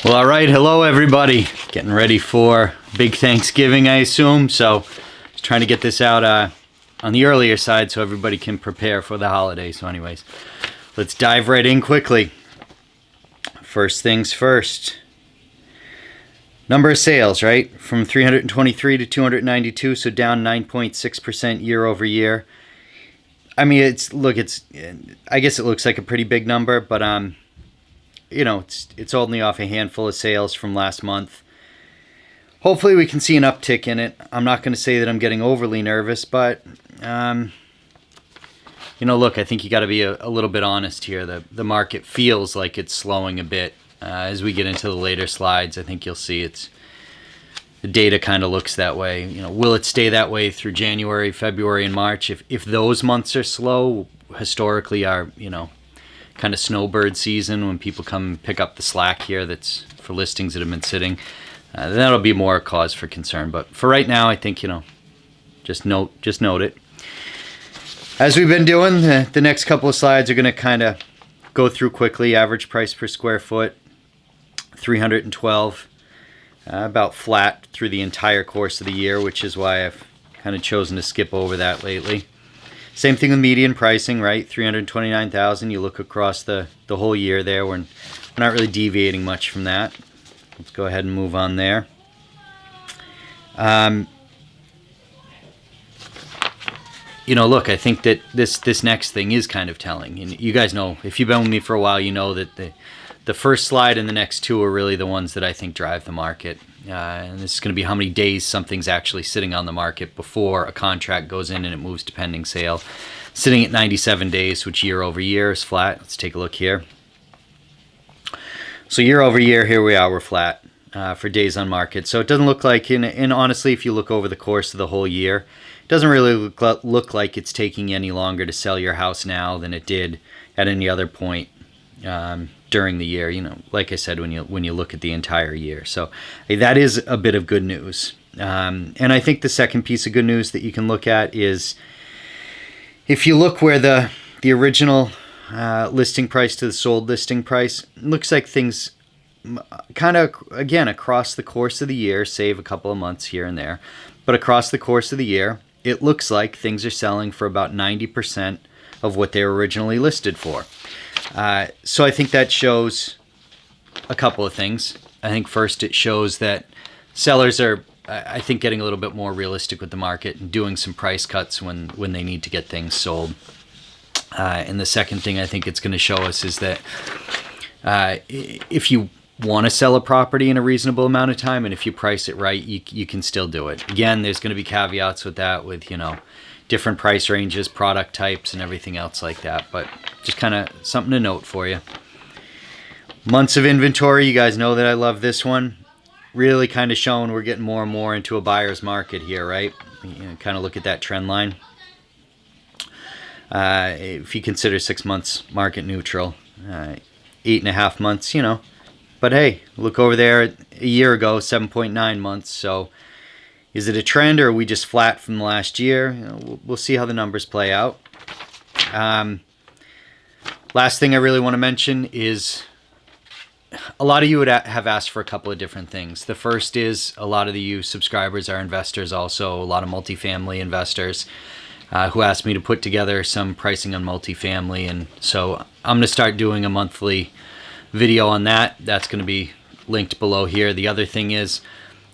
Well, all right. Hello, everybody. Getting ready for big Thanksgiving, I assume. So, just trying to get this out on the earlier side so everybody can prepare for the holiday. So, anyways, let's dive right in quickly. First things first. Number of sales, right? From 323 to 292, so down 9.6% year over year. I mean, I guess it looks like a pretty big number, but it's only off a handful of sales from last month. Hopefully we can see an uptick in it. I'm not going to say that I'm getting overly nervous, but look, I think you got to be a little bit honest here. The market feels like it's slowing a bit. As we get into the later slides, I think you'll see the data kind of looks that way. Will it stay that way through January, February, and March? If those months are slow, historically are kind of snowbird season when people come pick up the slack here that's for listings that have been sitting, that'll be more a cause for concern. But for right now, I think just note it. As we've been doing, the next couple of slides are going to kind of go through quickly. Average price per square foot, 312, about flat through the entire course of the year, which is why I've kind of chosen to skip over that lately. Same thing with median pricing, right? 329,000. You look across the whole year there. We're not really deviating much from that. Let's go ahead and move on there. Look, I think that this next thing is kind of telling. And you guys know, if you've been with me for a while, you know that the first slide and the next two are really the ones that I think drive the market. And this is going to be how many days something's actually sitting on the market before a contract goes in and it moves to pending sale. Sitting at 97 days, which year over year is flat. Let's take a look here. So year over year, here we are, we're flat for days on market. So it doesn't look like, and honestly, if you look over the course of the whole year, it doesn't really look like it's taking any longer to sell your house now than it did at any other point during the year. Like I said, when you look at the entire year. So that is a bit of good news. And I think the second piece of good news that you can look at is if you look where the original listing price to the sold listing price, it looks like things kind of, again, across the course of the year, save a couple of months here and there, but across the course of the year, it looks like things are selling for about 90% of what they were originally listed for. So I think that shows a couple of things. I think first it shows that sellers are, I think, getting a little bit more realistic with the market and doing some price cuts when they need to get things sold. And the second thing I think it's going to show us is that if you want to sell a property in a reasonable amount of time and if you price it right, you can still do it. Again, there's going to be caveats with that, with different price ranges, product types, and everything else like that. But just kind of something to note for you. Months of inventory, you guys know that I love this one. Really kind of showing we're getting more and more into a buyer's market here, right? Kind of look at that trend line. If you consider 6 months market neutral, 8.5 months, But hey, look over there a year ago, 7.9 months. So is it a trend or are we just flat from the last year? We'll see how the numbers play out. Last thing I really want to mention is a lot of you would have asked for a couple of different things. The first is a lot of you subscribers are investors also, a lot of multifamily investors who asked me to put together some pricing on multifamily. And so I'm going to start doing a monthly video on that. That's going to be linked below here. The other thing is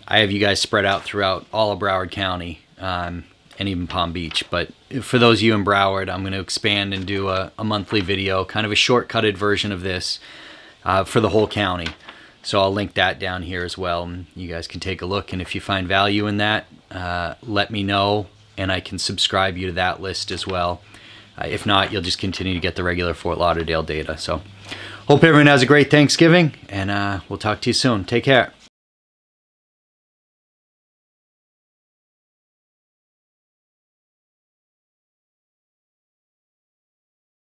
I have you guys spread out throughout all of Broward County and even Palm Beach. But for those of you in Broward, I'm going to expand and do a monthly video, kind of a shortcutted version of this for the whole county. So I'll link that down here as well. And you guys can take a look. And if you find value in that, let me know and I can subscribe you to that list as well. If not, you'll just continue to get the regular Fort Lauderdale data. So hope everyone has a great Thanksgiving, and we'll talk to you soon. Take care.